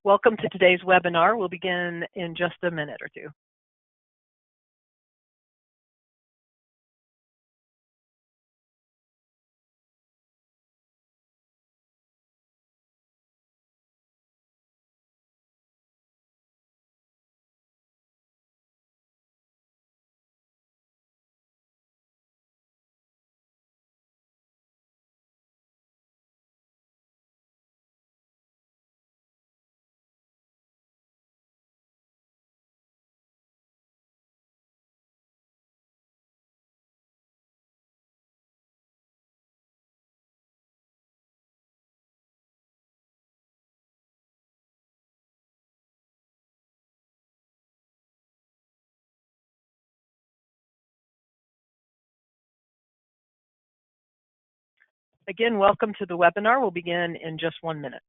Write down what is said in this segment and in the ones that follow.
Welcome to today's webinar. We'll begin in just a minute or two. Again, welcome to the webinar. We'll begin in just 1 minute.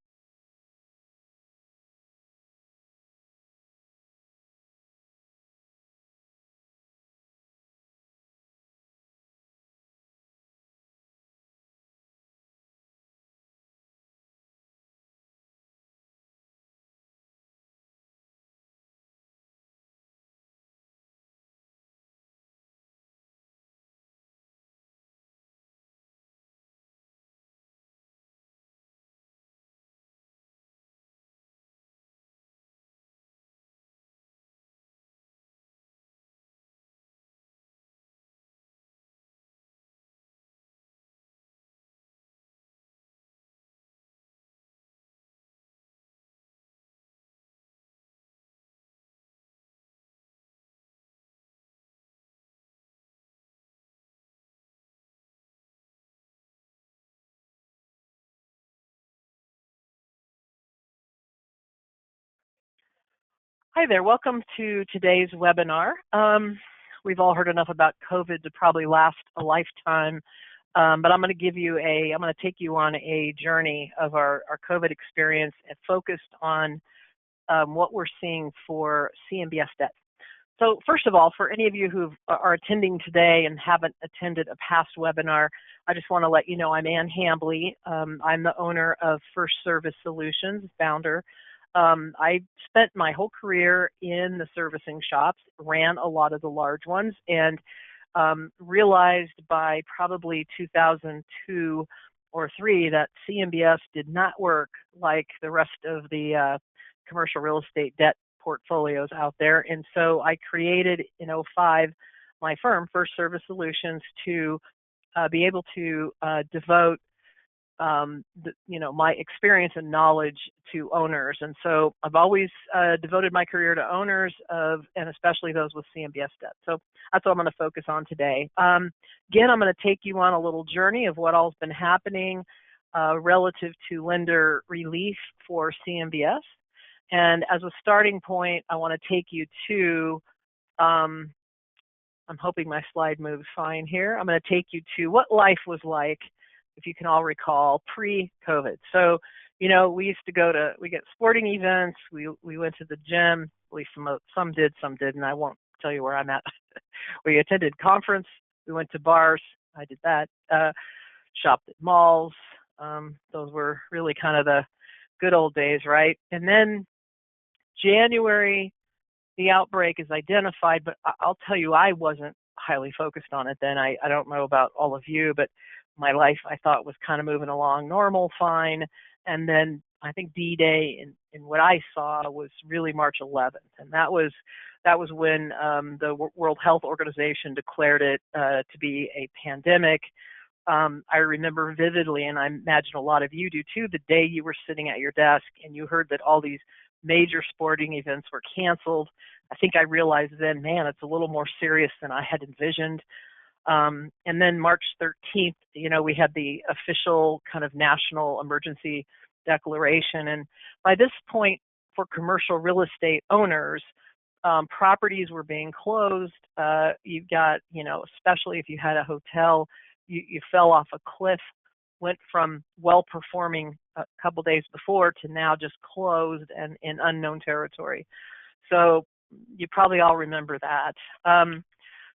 Hi there, welcome to today's webinar. We've all heard enough about COVID to probably last a lifetime, but I'm going to take you on a journey of our COVID experience and focused on what we're seeing for CMBS debt. So first of all, for any of you who are attending today and haven't attended a past webinar, I just want to let you know I'm Ann Hambly. I'm the owner of First Service Solutions, founder. I spent my whole career in the servicing shops, ran a lot of the large ones, and realized by probably 2002 or 3 that CMBS did not work like the rest of the commercial real estate debt portfolios out there. And so I created in 2005 my firm, First Service Solutions, to be able to devote my experience and knowledge to owners. And so I've always devoted my career to owners and especially those with CMBS debt. So that's what I'm going to focus on today. Again, I'm going to take you on a little journey of what all's been happening relative to lender relief for CMBS. And as a starting point, I want to take you to, I'm hoping my slide moves fine here. I'm going to take you to what life was like, if you can all recall, pre-COVID. So, we used to we get sporting events, we went to the gym, at least some did, some didn't. I won't tell you where I'm at. We attended conference, we went to bars, I did that, shopped at malls. Those were really kind of the good old days, right? And then January, the outbreak is identified, but I'll tell you, I wasn't highly focused on it then. I don't know about all of you, but my life, I thought, was kind of moving along normal, fine. And then I think D-Day in what I saw was really March 11th. And that was when the World Health Organization declared it to be a pandemic. I remember vividly, and I imagine a lot of you do too, the day you were sitting at your desk and you heard that all these major sporting events were canceled. I think I realized then, man, it's a little more serious than I had envisioned. And then March 13th, we had the official kind of national emergency declaration. And by this point, for commercial real estate owners, properties were being closed. You got, especially if you had a hotel, you fell off a cliff, went from well-performing a couple days before to now just closed and in unknown territory. So you probably all remember that.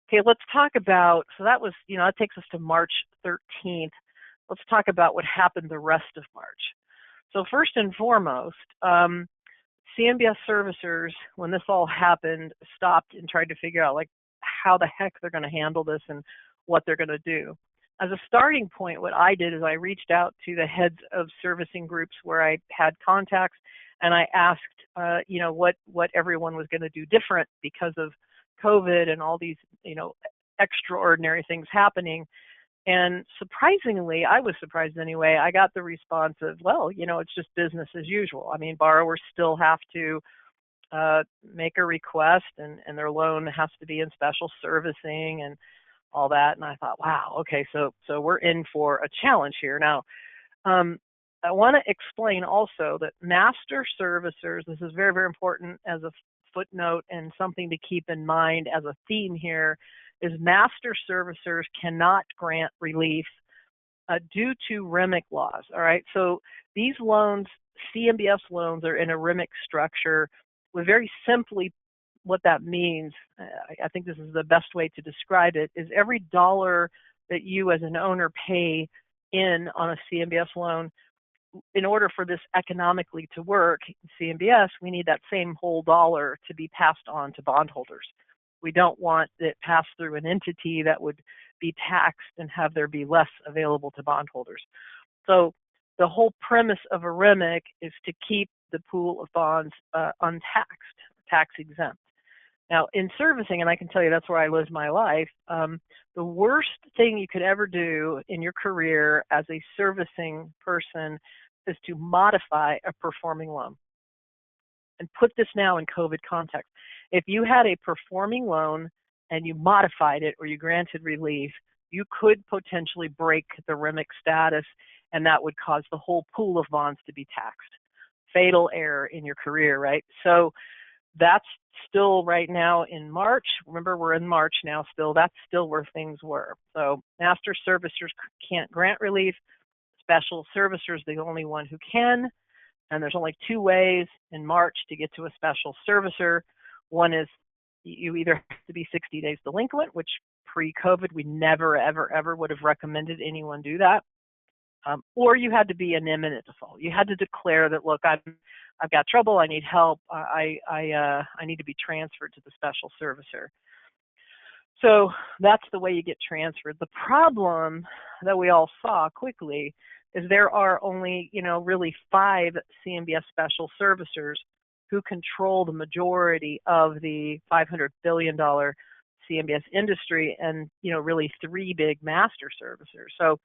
Okay, let's talk about, so that was, that takes us to March 13th. Let's talk about what happened the rest of March. So first and foremost, CMBS servicers, when this all happened, stopped and tried to figure out like how the heck they're going to handle this and what they're going to do. As a starting point, what I did is I reached out to the heads of servicing groups where I had contacts, and I asked, what everyone was going to do different because of COVID and all these, extraordinary things happening. And surprisingly, I was surprised anyway, I got the response of, well, it's just business as usual. I mean, borrowers still have to make a request, and their loan has to be in special servicing and all that. And I thought, wow, okay, so we're in for a challenge here. Now, I want to explain also that master servicers, this is very, very important as a footnote and something to keep in mind as a theme here, is master servicers cannot grant relief due to REMIC laws. All right, so these loans, CMBS loans, are in a REMIC structure. With very simply, what that means, I think this is the best way to describe it, is every dollar that you as an owner pay in on a CMBS loan, in order for this economically to work in CMBS, we need that same whole dollar to be passed on to bondholders. We don't want it passed through an entity that would be taxed and have there be less available to bondholders. So the whole premise of a REMIC is to keep the pool of bonds untaxed, tax exempt. Now, in servicing, and I can tell you that's where I lived my life, the worst thing you could ever do in your career as a servicing person is to modify a performing loan. And put this now in COVID context. If you had a performing loan and you modified it or you granted relief, you could potentially break the REMIC status, and that would cause the whole pool of bonds to be taxed. Fatal error in your career, right? So that's still right now in March. Remember, we're in March now still. That's still where things were. So master servicers can't grant relief. Special servicers, the only one who can. And there's only two ways in March to get to a special servicer. One is you either have to be 60 days delinquent, which pre-COVID we never, ever, ever would have recommended anyone do that. Or you had to be an imminent default. You had to declare that, look, I've got trouble. I need help. I need to be transferred to the special servicer. So that's the way you get transferred. The problem that we all saw quickly is there are only, really 5 CMBS special servicers who control the majority of the $500 billion CMBS industry, and, really 3 big master servicers. So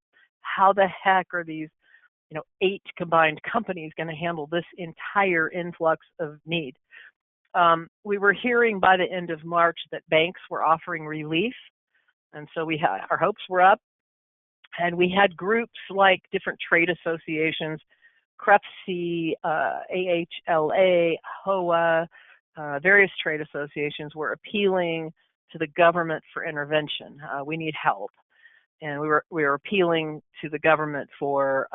how the heck are these, 8 combined companies going to handle this entire influx of need? We were hearing by the end of March that banks were offering relief, and so our hopes were up. And we had groups like different trade associations, CREFC, AHLA, HOA, various trade associations were appealing to the government for intervention. We need help. And we were appealing to the government for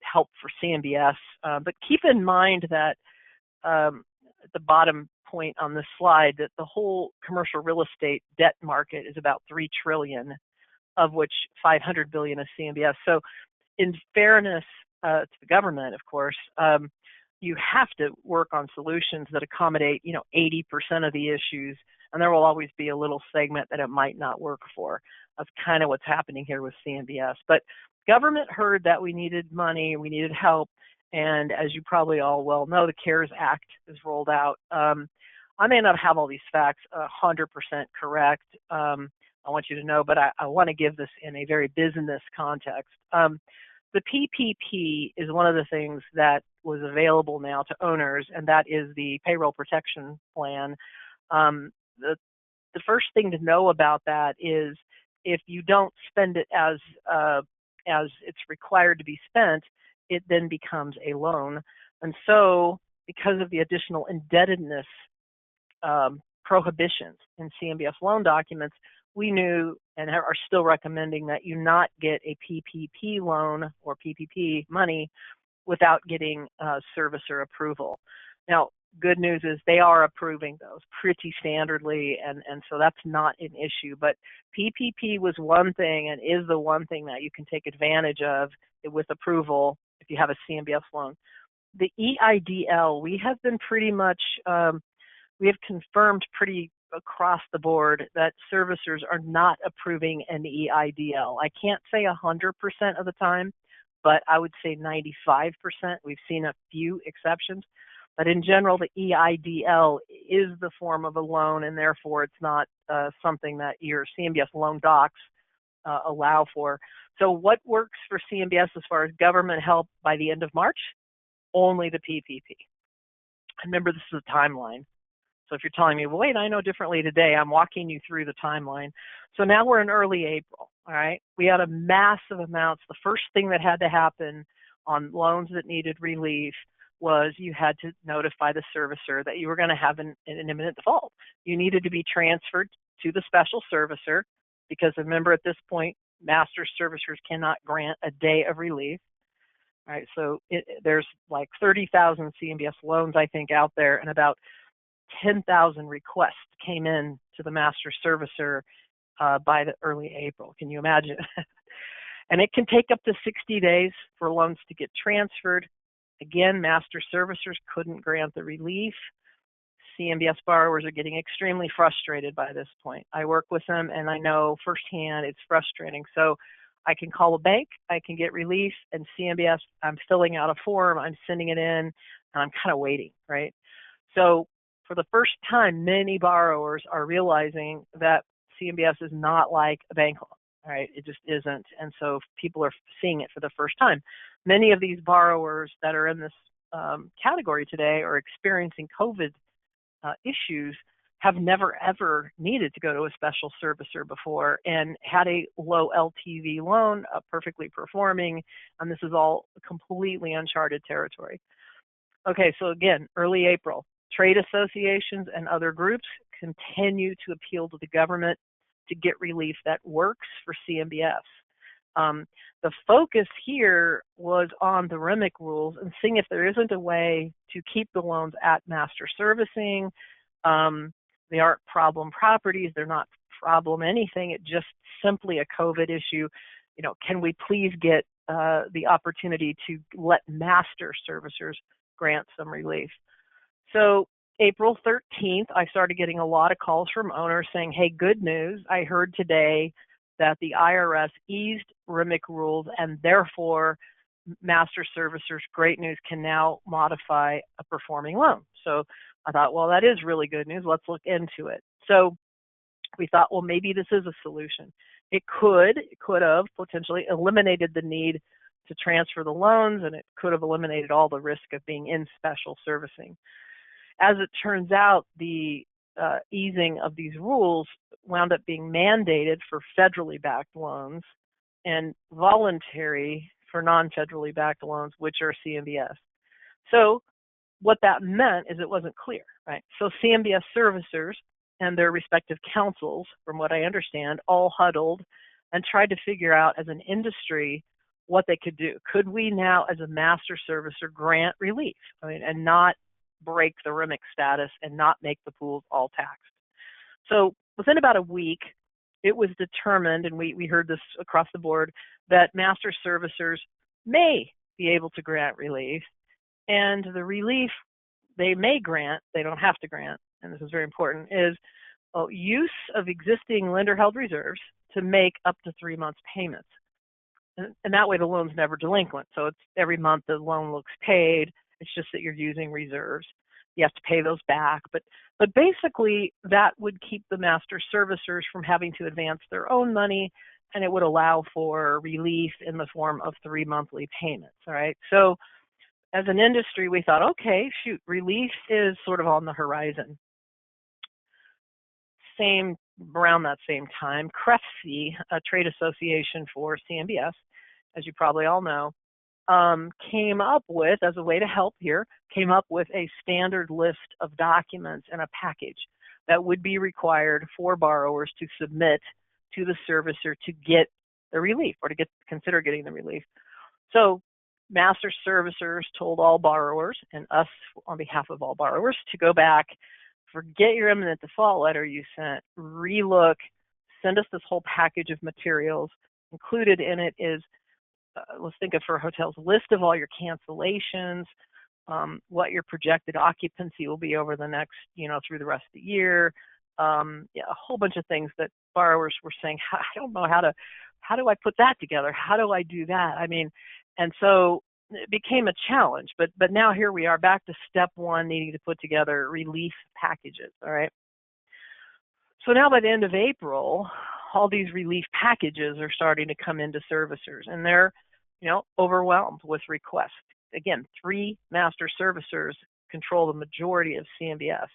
help for CMBS. But keep in mind that at the bottom point on this slide, that the whole commercial real estate debt market is about $3 trillion, of which $500 billion is CMBS. So in fairness to the government, of course, you have to work on solutions that accommodate, 80% of the issues, and there will always be a little segment that it might not work for. That's kind of what's happening here with CMBS. But government heard that we needed money, we needed help, and as you probably all well know, the CARES Act is rolled out. I may not have all these facts 100% correct. I want you to know, but I want to give this in a very business context. The PPP is one of the things that was available now to owners, and that is the payroll protection plan. The first thing to know about that is if you don't spend it as it's required to be spent, it then becomes a loan. And so because of the additional indebtedness prohibitions in CMBS loan documents, we knew and are still recommending that you not get a PPP loan or PPP money without getting servicer approval. Now, good news is they are approving those pretty standardly, and so that's not an issue. But PPP was one thing and is the one thing that you can take advantage of with approval if you have a CMBS loan. the EIDL, we have been pretty much, we have confirmed pretty across the board that servicers are not approving an EIDL. I can't say 100% of the time, but I would say 95%. We've seen a few exceptions, but in general, the EIDL is the form of a loan, and therefore it's not something that your CMBS loan docs allow for. So what works for CMBS as far as government help by the end of March? Only the PPP. Remember, this is a timeline. So if you're telling me, well, wait, I know differently today, I'm walking you through the timeline. So now we're in early April, all right? We had a massive amounts. The first thing that had to happen on loans that needed relief was you had to notify the servicer that you were going to have an imminent default. You needed to be transferred to the special servicer because remember at this point, master servicers cannot grant a day of relief. All right, so there's like 30,000 CMBS loans, I think, out there, and about 10,000 requests came in to the master servicer by the early April. Can you imagine? And it can take up to 60 days for loans to get transferred. Again, master servicers couldn't grant the relief. CMBS borrowers are getting extremely frustrated by this point. I work with them and I know firsthand it's frustrating. So I can call a bank, I can get relief, and CMBS, I'm filling out a form, I'm sending it in, and I'm kind of waiting, right? So for the first time, many borrowers are realizing that CMBS is not like a bank loan, right? It just isn't. And so people are seeing it for the first time. Many of these borrowers that are in this category today are experiencing COVID issues, have never ever needed to go to a special servicer before and had a low LTV loan, perfectly performing, and this is all completely uncharted territory. Okay, so again, early April, trade associations and other groups continue to appeal to the government to get relief that works for CMBS. The focus here was on the REMIC rules and seeing if there isn't a way to keep the loans at master servicing. They aren't problem properties. They're not problem anything. It's just simply a COVID issue. You know, can we please get the opportunity to let master servicers grant some relief? So April 13th, I started getting a lot of calls from owners saying, hey, good news. I heard today that the IRS eased REMIC rules and therefore master servicers, great news, can now modify a performing loan. So I thought, well, that is really good news. Let's look into it. So we thought, well, maybe this is a solution. It could have potentially eliminated the need to transfer the loans, and it could have eliminated all the risk of being in special servicing. As it turns out, the easing of these rules wound up being mandated for federally backed loans and voluntary for non-federally backed loans, which are CMBS. So what that meant is it wasn't clear, right? So CMBS servicers and their respective councils, from what I understand, all huddled and tried to figure out as an industry what they could do. Could we now, as a master servicer, grant relief? And not break the REMIC status and not make the pools all taxed. So within about a week, it was determined, and we heard this across the board, that master servicers may be able to grant relief. And the relief they may grant, they don't have to grant, and this is very important, is use of existing lender-held reserves to make up to 3 months payments. And that way the loan's never delinquent. So it's every month the loan looks paid. It's just that you're using reserves. You have to pay those back. But basically, that would keep the master servicers from having to advance their own money, and it would allow for relief in the form of 3 monthly payments, all right? So as an industry, we thought, okay, shoot, relief is sort of on the horizon. Around that same time, CREFC, a trade association for CMBS, as you probably all know, came up with, as a way to help here, came up with a standard list of documents and a package that would be required for borrowers to submit to the servicer to get the relief or to consider getting the relief. So master servicers told all borrowers, and us on behalf of all borrowers, to go back, forget your imminent default letter you sent, relook, send us this whole package of materials. Included in it is, let's think of for hotels, list of all your cancellations, what your projected occupancy will be over the next, through the rest of the year. Yeah, a whole bunch of things that borrowers were saying, I don't know how do I put that together? How do I do that? I mean, and so it became a challenge, but now here we are back to step one, needing to put together relief packages. All right. So now by the end of April, all these relief packages are starting to come into servicers, and they're, overwhelmed with requests. Again, 3 master servicers control the majority of CMBS.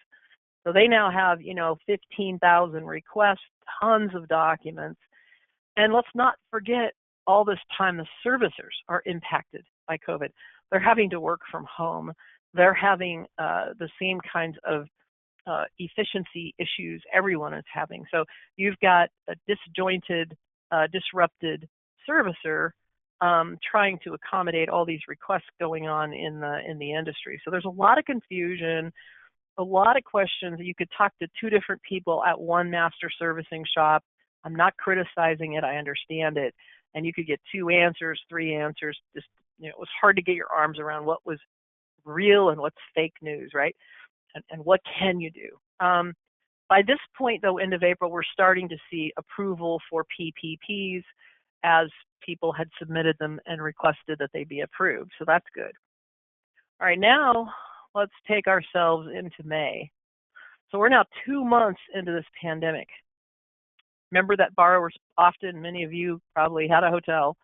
So they now have, 15,000 requests, tons of documents. And let's not forget, all this time the servicers are impacted by COVID. They're having to work from home. They're having the same kinds of efficiency issues everyone is having. So you've got a disjointed, disrupted servicer trying to accommodate all these requests going on in the industry. So there's a lot of confusion, a lot of questions. You could talk to 2 different people at one master servicing shop. I'm not criticizing it. I understand it. And you could get 2 answers, 3 answers. Just, it was hard to get your arms around what was real and what's fake news, right? And what can you do? By this point, though, end of April, we're starting to see approval for PPPs as people had submitted them and requested that they be approved. So that's good. All right, now let's take ourselves into May. So we're now 2 months into this pandemic. Remember that borrowers often, many of you probably had a hotel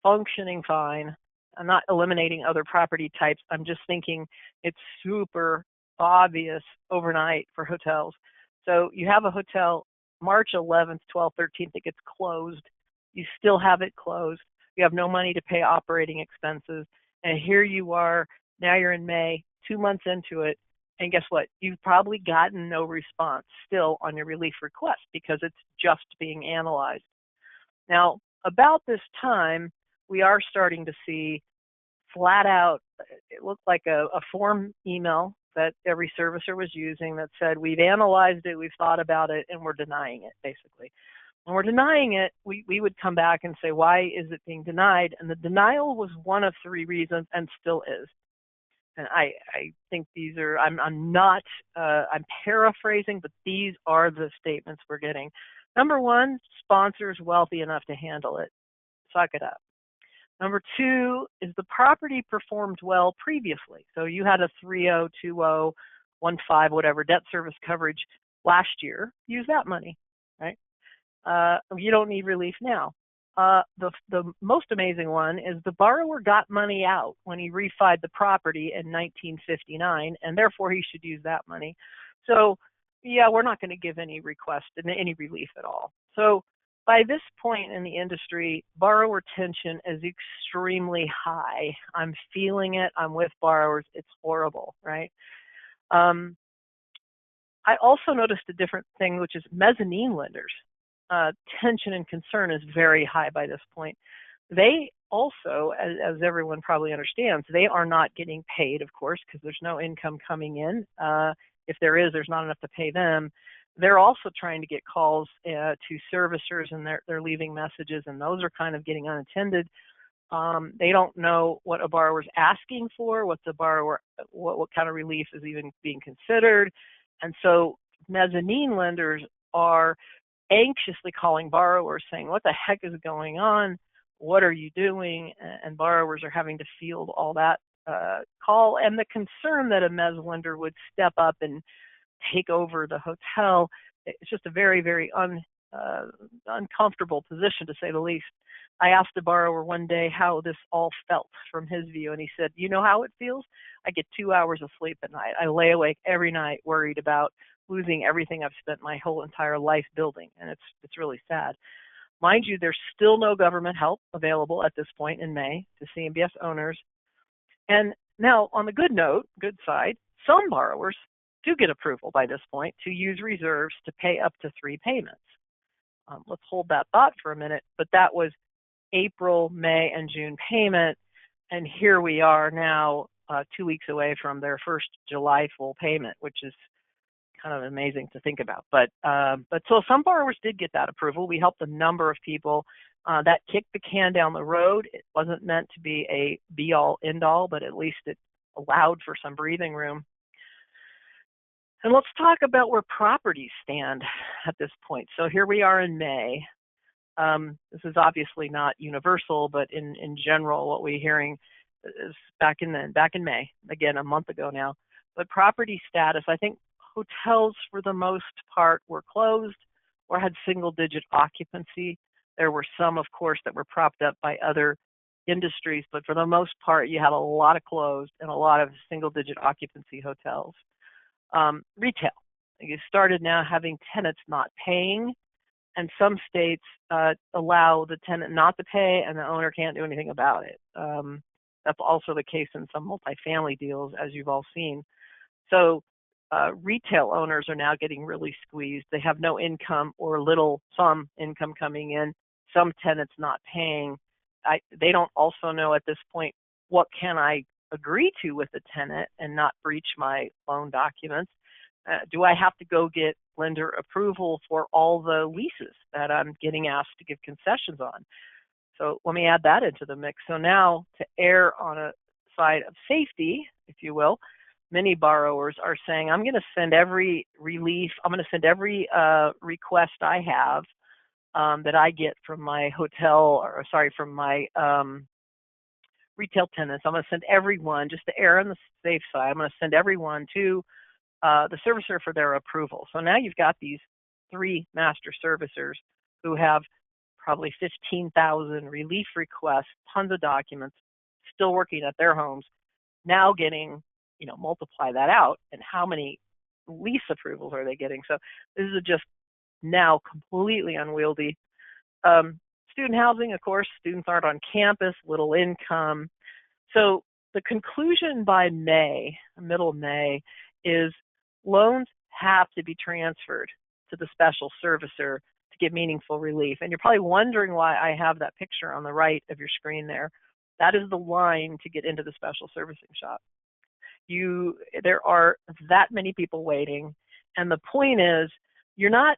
functioning fine. I'm not eliminating other property types. I'm just thinking it's super obvious overnight for hotels. So you have a hotel, March 11th, 12th, 13th, it gets closed. You still have it closed. You have no money to pay operating expenses. And here you are, now you're in May, 2 months into it. And guess what? You've probably gotten no response still on your relief request because it's just being analyzed. Now, about this time, we are starting to see flat out, it looked like a form email that every servicer was using that said, we've analyzed it, we've thought about it, and we're denying it, basically. When we're denying it, we would come back and say, why is it being denied? And the denial was one of 3 reasons and still is. And I think these are, I'm paraphrasing, but these are the statements we're getting. Number 1, sponsors wealthy enough to handle it. Suck it up. Number 2 is the property performed well previously. So you had a 3.0, 2.0, 1.5, whatever debt service coverage last year. Use that money, right? You don't need relief now. The most amazing one is the borrower got money out when he refied the property in 1959, and therefore he should use that money. So, yeah, we're not going to give any request and any relief at all. So by this point in the industry, borrower tension is extremely high. I'm feeling it. I'm with borrowers. It's horrible, right? I also noticed a different thing, which is mezzanine lenders. Tension and concern is very high by this point. They also, as everyone probably understands, they are not getting paid, of course, because there's no income coming in. If there is, there's not enough to pay them. They're also trying to get calls to servicers, and they're leaving messages, and those are kind of getting unattended. They don't know what a borrower's asking for, what kind of relief is even being considered. And so mezzanine lenders are anxiously calling borrowers saying, what the heck is going on? What are you doing? And borrowers are having to field all that call. And the concern that a mezz lender would step up and take over the hotel, it's just a very, very uncomfortable position, to say the least. I asked a borrower one day how this all felt from his view, and he said, you know how it feels? I get 2 hours of sleep at night. I lay awake every night worried about losing everything I've spent my whole entire life building, and it's really sad. Mind you, there's still no government help available at this point in May to CMBS owners. And now, on the good side, some borrowers do get approval by this point to use reserves to pay up to 3 payments. Let's hold that thought for a minute, but that was April, May, and June payment, and here we are now 2 weeks away from their first July full payment, which is kind of amazing to think about. But so some borrowers did get that approval. We helped a number of people. That kicked the can down the road. It wasn't meant to be a be-all, end-all, but at least it allowed for some breathing room. And let's talk about where properties stand at this point. So here we are in May. This is obviously not universal, but in general, what we're hearing is back in May, again, a month ago now. But property status, I think hotels for the most part were closed or had single-digit occupancy. There were some, of course, that were propped up by other industries, but for the most part, you had a lot of closed and a lot of single-digit occupancy hotels. Retail, you started now having tenants not paying, and some states allow the tenant not to pay and the owner can't do anything about it. That's also the case in some multifamily deals, as you've all seen. So retail owners are now getting really squeezed. They have no income or some income coming in, some tenants not paying. They don't also know at this point, what can I agree to with the tenant and not breach my loan documents? Do I have to go get lender approval for all the leases that I'm getting asked to give concessions on? So let me add that into the mix. So now, to err on a side of safety, if you will, many borrowers are saying, I'm going to send every relief, I'm going to send every request I have that I get from my from my retail tenants. I'm going to send everyone, just to err on the safe side, I'm going to send everyone to the servicer for their approval. So now you've got these 3 master servicers who have probably 15,000 relief requests, tons of documents, still working at their homes, now getting, multiply that out, and how many lease approvals are they getting? So this is just now completely unwieldy. Student housing, of course, students aren't on campus, little income. So the conclusion by May, middle May, is loans have to be transferred to the special servicer to get meaningful relief. And you're probably wondering why I have that picture on the right of your screen there. That is the line to get into the special servicing shop. There are that many people waiting, and the point is, you're not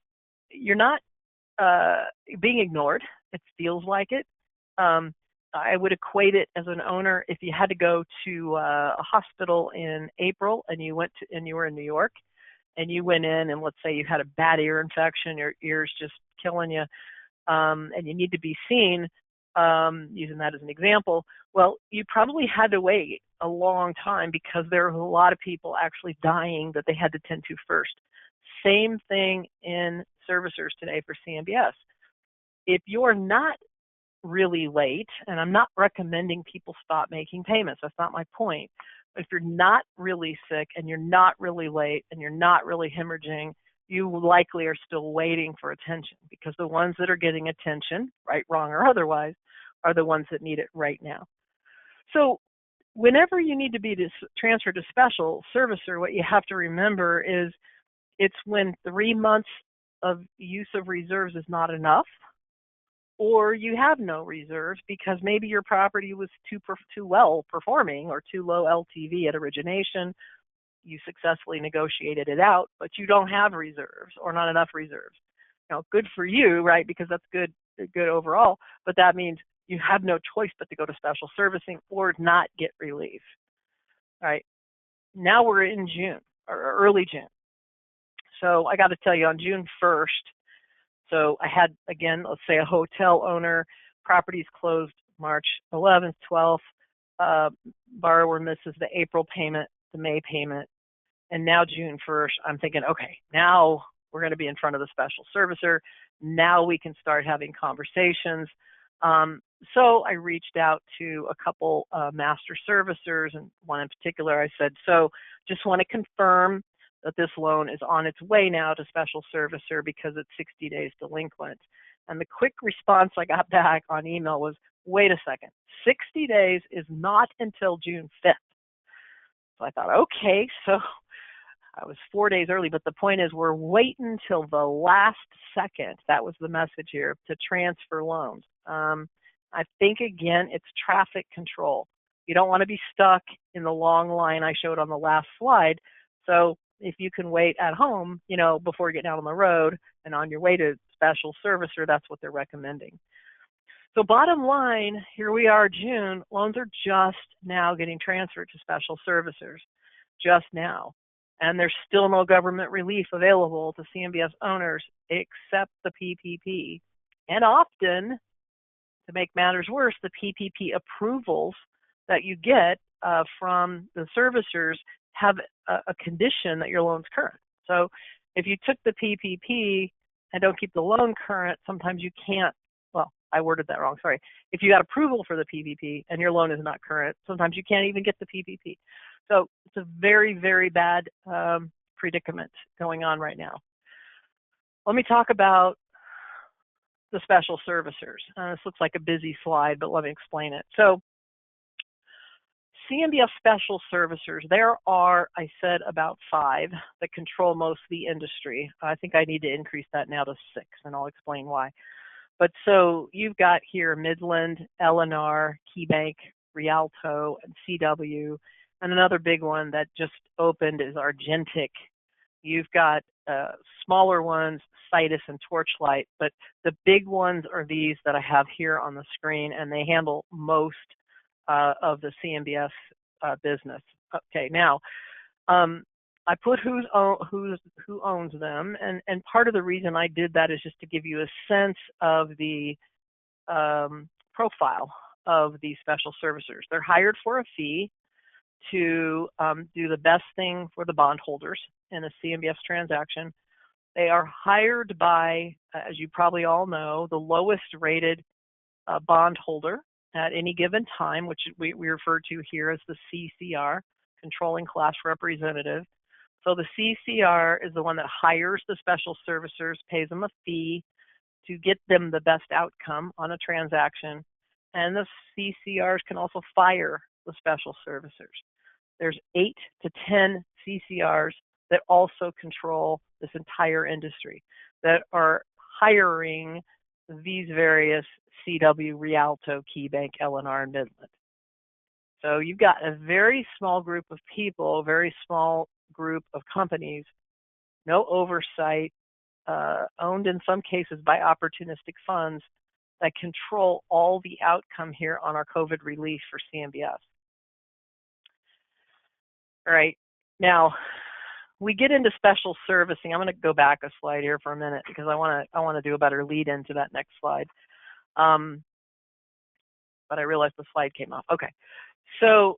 being ignored. It feels like it. I would equate it as an owner if you had to go to a hospital in April and you were in New York and you went in and let's say you had a bad ear infection, your ear's just killing you, and you need to be seen, using that as an example. Well, you probably had to wait a long time because there were a lot of people actually dying that they had to tend to first. Same thing in servicers today for CMBS. If you're not really late, and I'm not recommending people stop making payments, that's not my point. But if you're not really sick and you're not really late and you're not really hemorrhaging, you likely are still waiting for attention, because the ones that are getting attention, right, wrong, or otherwise, are the ones that need it right now. So whenever you need to be transferred to special servicer, what you have to remember is it's when 3 months of use of reserves is not enough, or you have no reserves because maybe your property was too well performing or too low LTV at origination. You successfully negotiated it out, but you don't have reserves or not enough reserves. Good for you, right? Because that's good overall, but that means you have no choice but to go to special servicing or not get relief. All right. Now we're in June or early June. So I got to tell you, on June 1st, so I had, again, let's say a hotel owner, properties closed March 11th, 12th, borrower misses the April payment, the May payment, and now June 1st, I'm thinking, okay, now we're going to be in front of the special servicer. Now we can start having conversations. So I reached out to a couple master servicers, and one in particular I said, so just want to confirm that this loan is on its way now to special servicer because it's 60 days delinquent. And the quick response I got back on email was, wait a second, 60 days is not until June 5th. So I thought, okay, so I was 4 days early, but the point is we're waiting till the last second. That was the message here, to transfer loans. I think, again, it's traffic control. You don't want to be stuck in the long line I showed on the last slide. So if you can wait at home, before you get out on the road and on your way to special servicer, that's what they're recommending. So bottom line, here we are, June, loans are just now getting transferred to special servicers, just now. And there's still no government relief available to CMBS owners except the PPP. And often, to make matters worse, the PPP approvals that you get from the servicers have a condition that your loan's current. So if you took the PPP and don't keep the loan current, sometimes you can't, well, I worded that wrong, sorry. If you got approval for the PPP and your loan is not current, sometimes you can't even get the PPP. So it's a very, very bad predicament going on right now. Let me talk about the special servicers. This looks like a busy slide, but let me explain it. So CMBS special servicers, there are, I said, about 5 that control most of the industry. I think I need to increase that now to 6, and I'll explain why. But so you've got here Midland, L&R, KeyBank, Rialto, and CW, and another big one that just opened is Argentic. You've got smaller ones, Citus and Torchlight, but the big ones are these that I have here on the screen, and they handle most of the CMBS business. Okay, now I put who owns them, and part of the reason I did that is just to give you a sense of the profile of these special servicers. They're hired for a fee to do the best thing for the bondholders in a CMBS transaction. They are hired by, as you probably all know, the lowest rated bondholder at any given time, which we refer to here as the CCR, controlling class representative. So the CCR is the one that hires the special servicers, pays them a fee to get them the best outcome on a transaction. And the CCRs can also fire the special servicers. There's 8 to 10 CCRs that also control this entire industry, that are hiring these various CW, Rialto, KeyBank, L&R, and Midland. So you've got a very small group of people, a very small group of companies, no oversight, owned in some cases by opportunistic funds that control all the outcome here on our COVID relief for CMBS. All right, now we get into special servicing. I'm going to go back a slide here for a minute because I want to do a better lead into that next slide. But I realized the slide came off. Okay, so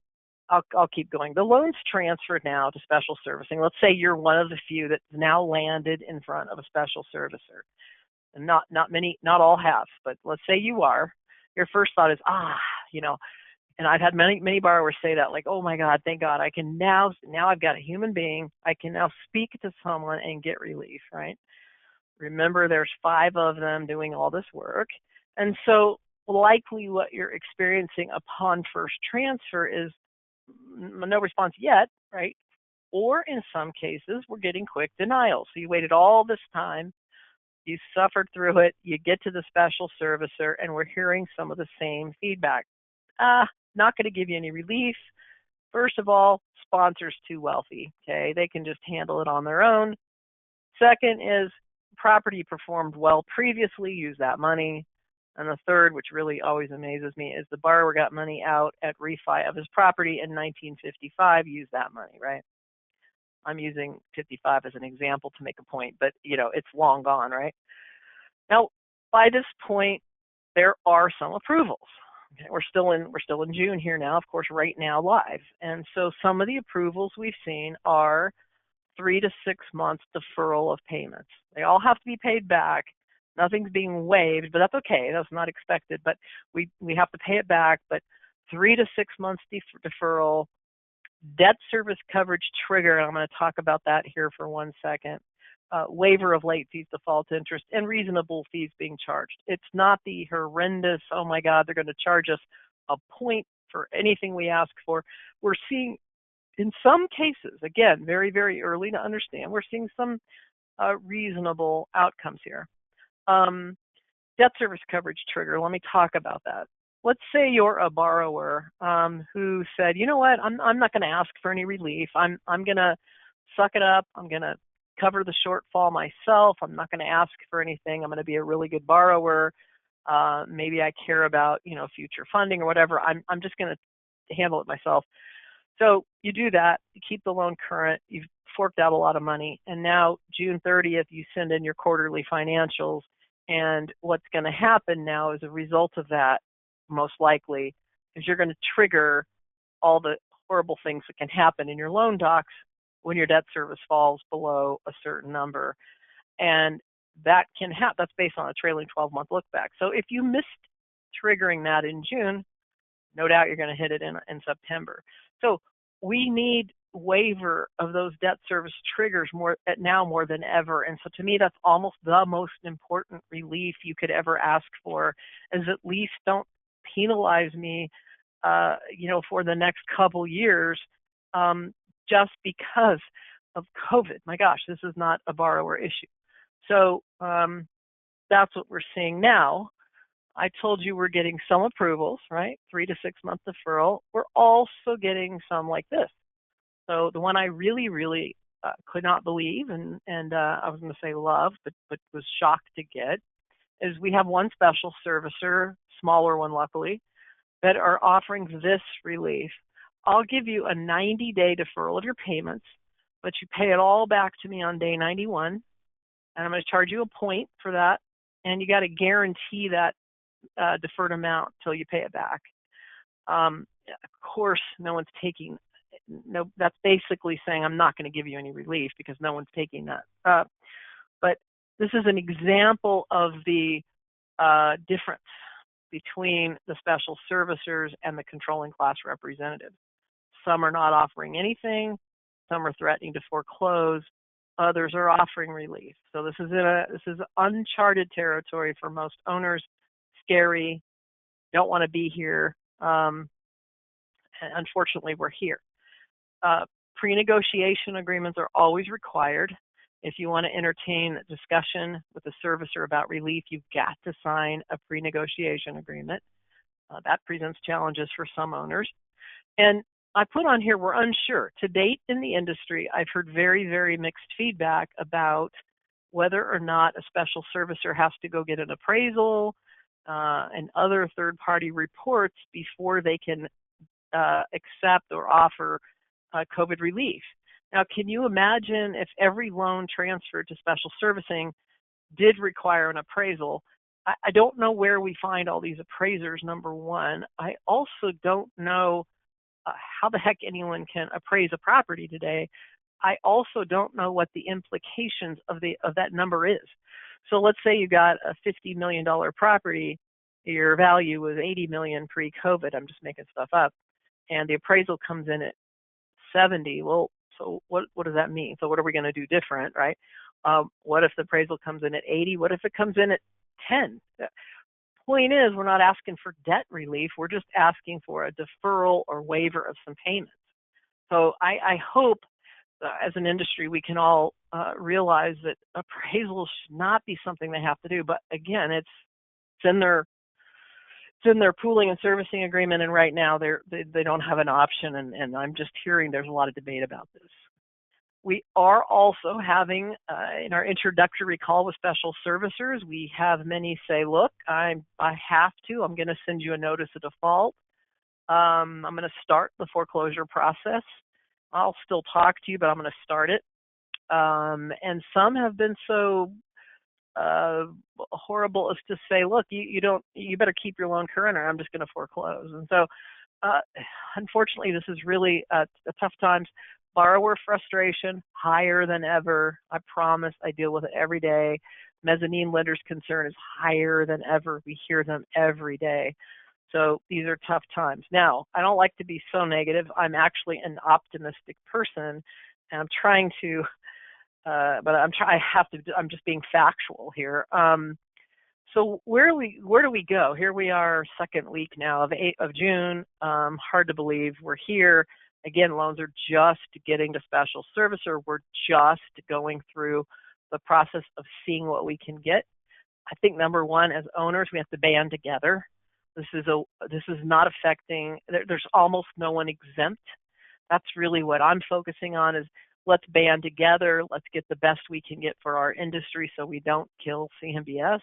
I'll keep going. The loan's transferred now to special servicing. Let's say you're one of the few that's now landed in front of a special servicer. And not all have, but let's say you are. Your first thought is, and I've had many borrowers say that, like, oh my God, thank God, I can now I've got a human being, I can now speak to someone and get relief, right? Remember, there's 5 of them doing all this work. And so likely what you're experiencing upon first transfer is no response yet, right? Or in some cases, we're getting quick denial. So you waited all this time, you suffered through it, you get to the special servicer, and we're hearing some of the same feedback. Not going to give you any relief. First of all, sponsor's too wealthy, okay? They can just handle it on their own. Second is property performed well previously, use that money. And the third, which really always amazes me, is the borrower got money out at refi of his property in 1955, use that money, right? I'm using 55 as an example to make a point, but it's long gone, right? Now, by this point, there are some approvals. Okay, we're still in June here now, of course, right now live. And so some of the approvals we've seen are 3 to 6 months deferral of payments. They all have to be paid back. Nothing's being waived, but that's okay. That's not expected, but we have to pay it back. But 3 to 6 months deferral, debt service coverage trigger, and I'm going to talk about that here for 1 second. Waiver of late fees, default interest, and reasonable fees being charged. It's not the horrendous, oh my God, they're going to charge us a point for anything we ask for. We're seeing, in some cases, again, very, very early to understand, we're seeing some reasonable outcomes here. Debt service coverage trigger, let me talk about that. Let's say you're a borrower who said, you know what, I'm not going to ask for any relief. I'm going to suck it up. I'm going to cover the shortfall myself. I'm not going to ask for anything. I'm going to be a really good borrower. Maybe I care about, future funding or whatever. I'm just going to handle it myself. So you do that, you keep the loan current, you've forked out a lot of money, and now June 30th, you send in your quarterly financials, and what's going to happen now as a result of that, most likely, is you're going to trigger all the horrible things that can happen in your loan docs when your debt service falls below a certain number. And that can happen. That's based on a trailing 12-month look back. So if you missed triggering that in June, no doubt you're going to hit it in September. So we need waiver of those debt service triggers more than ever. And so to me, that's almost the most important relief you could ever ask for, is at least don't penalize me, for the next couple years, just because of COVID. My gosh, this is not a borrower issue. So that's what we're seeing now. I told you we're getting some approvals, right? 3 to 6 month deferral. We're also getting some like this. So the one I really, really could not believe, and I was going to say love, but was shocked to get, is we have one special servicer, smaller one luckily, that are offering this relief. I'll give you a 90-day deferral of your payments, but you pay it all back to me on day 91, and I'm going to charge you a point for that, and you got to guarantee that deferred amount till you pay it back. Of course, that's basically saying I'm not going to give you any relief because no one's taking that. But this is an example of the difference between the special servicers and the controlling class representatives. Some are not offering anything. Some are threatening to foreclose. Others are offering relief. So this is uncharted territory for most owners. Scary. Don't want to be here. And unfortunately, we're here. Pre-negotiation agreements are always required. If you want to entertain a discussion with the servicer about relief, you've got to sign a pre-negotiation agreement. That presents challenges for some owners. And I put on here, we're unsure. To date in the industry, I've heard very, very mixed feedback about whether or not a special servicer has to go get an appraisal and other third-party reports before they can accept or offer COVID relief. Now, can you imagine if every loan transferred to special servicing did require an appraisal? I don't know where we find all these appraisers, number one. I also don't know how the heck anyone can appraise a property today. I also don't know what the implications of that number is. So let's say you got a $50 million property, your value was $80 million pre-COVID, I'm just making stuff up, and the appraisal comes in at 70. Well, so what does that mean? So what are we going to do different, right? What if the appraisal comes in at 80? What if it comes in at 10? The point is, we're not asking for debt relief. We're just asking for a deferral or waiver of some payments. So I hope as an industry we can all realize that appraisals should not be something they have to do. But again, it's in their pooling and servicing agreement, and right now they don't have an option, and I'm just hearing there's a lot of debate about this. We are also having, in our introductory call with special servicers, we have many say, look, I have to, I'm going to send you a notice of default. I'm going to start the foreclosure process. I'll still talk to you, but I'm going to start it. And some have been so horrible as to say, look, you better keep your loan current or I'm just going to foreclose. And so unfortunately, this is really a tough times. Borrower frustration higher than ever. I promise I deal with it every day. Mezzanine lenders' concern is higher than ever. We hear them every day. So these are tough times. Now, I don't like to be so negative. I'm actually an optimistic person, and I'm trying to but I'm just being factual here. So where do we go? Here we are, second week now of June. Hard to believe we're here. Again, loans are just getting to special servicer. We're just going through the process of seeing what we can get. I think number one, as owners, we have to band together. This is not affecting. There's almost no one exempt. That's really what I'm focusing on, is let's band together. Let's get the best we can get for our industry so we don't kill CMBS.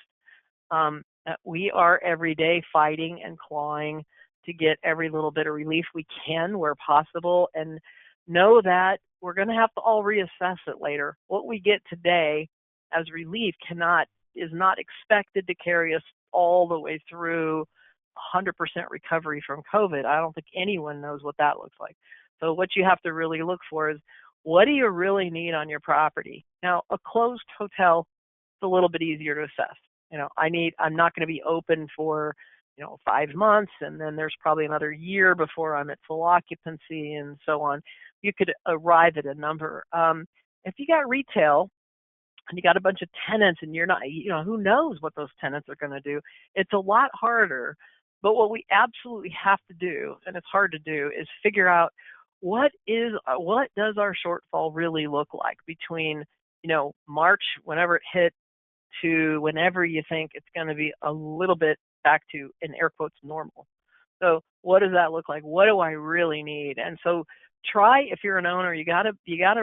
We are every day fighting and clawing to get every little bit of relief we can where possible, and know that we're going to have to all reassess it later. What we get today as relief is not expected to carry us all the way through 100% recovery from COVID. I don't think anyone knows what that looks like. So what you have to really look for is, what do you really need on your property? Now, a closed hotel is a little bit easier to assess. I'm not going to be open for 5 months, and then there's probably another year before I'm at full occupancy and so on. You could arrive at a number. If you got retail and you got a bunch of tenants and you're not, who knows what those tenants are going to do? It's a lot harder. But what we absolutely have to do, and it's hard to do, is figure out what does our shortfall really look like between March, whenever it hit, to whenever you think it's going to be a little bit back to, in air quotes, normal. So what does that look like? What do I really need? And so try, if you're an owner, you gotta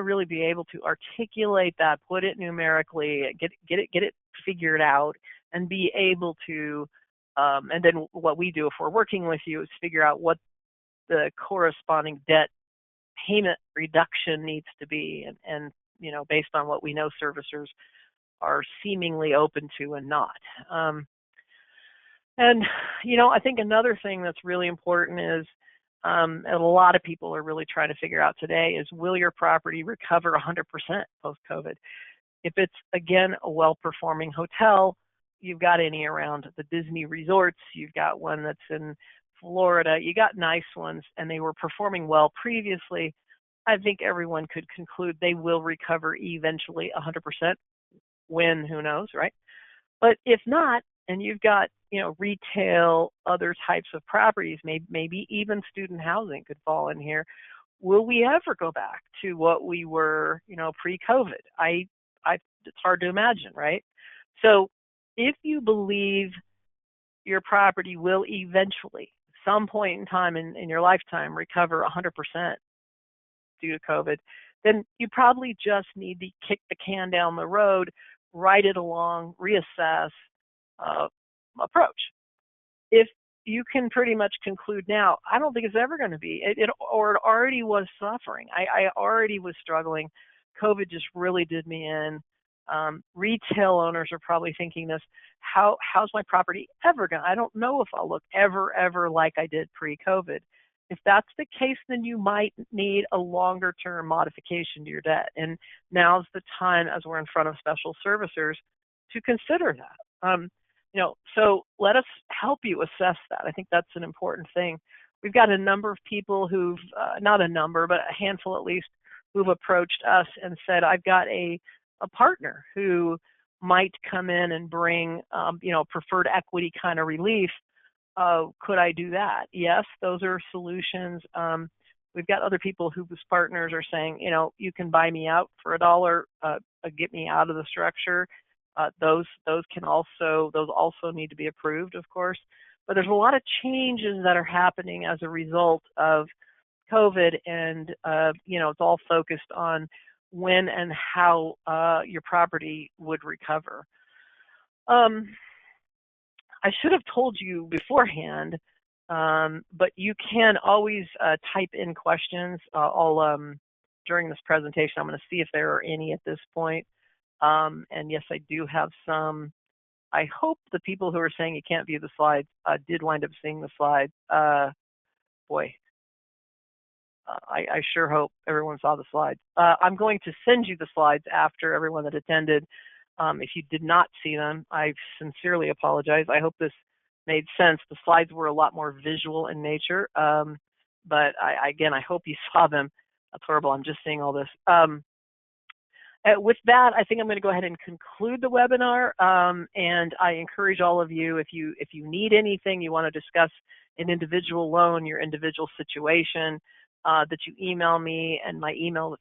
really be able to articulate that, put it numerically, get it figured out, and be able to. And then what we do if we're working with you is figure out what the corresponding debt payment reduction needs to be, and based on what we know servicers are seemingly open to and not. And I think another thing that's really important is, and a lot of people are really trying to figure out today, is, will your property recover 100% post-COVID? If it's, again, a well-performing hotel, you've got any around the Disney resorts, you've got one that's in Florida, you got nice ones, and they were performing well previously, I think everyone could conclude they will recover eventually 100%. When, who knows, right? But if not, and you've got retail, other types of properties, maybe even student housing could fall in here, will we ever go back to what we were pre-COVID? It's hard to imagine, right? So if you believe your property will eventually, some point in time in your lifetime, recover 100% due to COVID, then you probably just need to kick the can down the road, write it along, reassess, approach. If you can pretty much conclude now, I don't think it's ever going to be, it already was suffering. I already was struggling. COVID just really did me in. Retail owners are probably thinking this, how's my property ever going to, I don't know if I'll look ever like I did pre-COVID. If that's the case, then you might need a longer term modification to your debt. And now's the time, as we're in front of special servicers, to consider that. So let us help you assess that. I think that's an important thing. We've got a number of people who've, not a number, but a handful at least, who've approached us and said, I've got a partner who might come in and bring, preferred equity kind of relief. Could I do that? Yes, those are solutions. We've got other people whose partners are saying, you can buy me out for $1, get me out of the structure. Those also need to be approved, of course. But there's a lot of changes that are happening as a result of COVID, and it's all focused on when and how your property would recover. I should have told you beforehand, but you can always type in questions. During this presentation, I'm going to see if there are any at this point. And yes, I do have some. I hope the people who are saying you can't view the slides did wind up seeing the slides. Boy, I sure hope everyone saw the slides. I'm going to send you the slides after everyone that attended. If you did not see them, I sincerely apologize. I hope this made sense. The slides were a lot more visual in nature, but I hope you saw them. That's horrible. I'm just seeing all this. With that, I think I'm going to go ahead and conclude the webinar. And I encourage all of you, if you need anything, you want to discuss an individual loan, your individual situation, that you email me, and my email is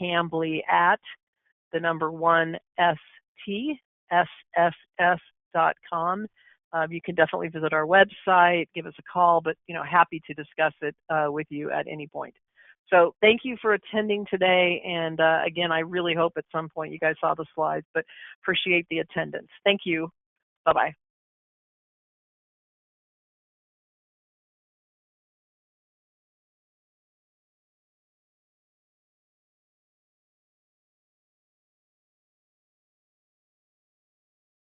ahambly@1stsss.com. You can definitely visit our website, give us a call, but happy to discuss it with you at any point. So thank you for attending today, and again, I really hope at some point you guys saw the slides, but appreciate the attendance. Thank you. Bye-bye.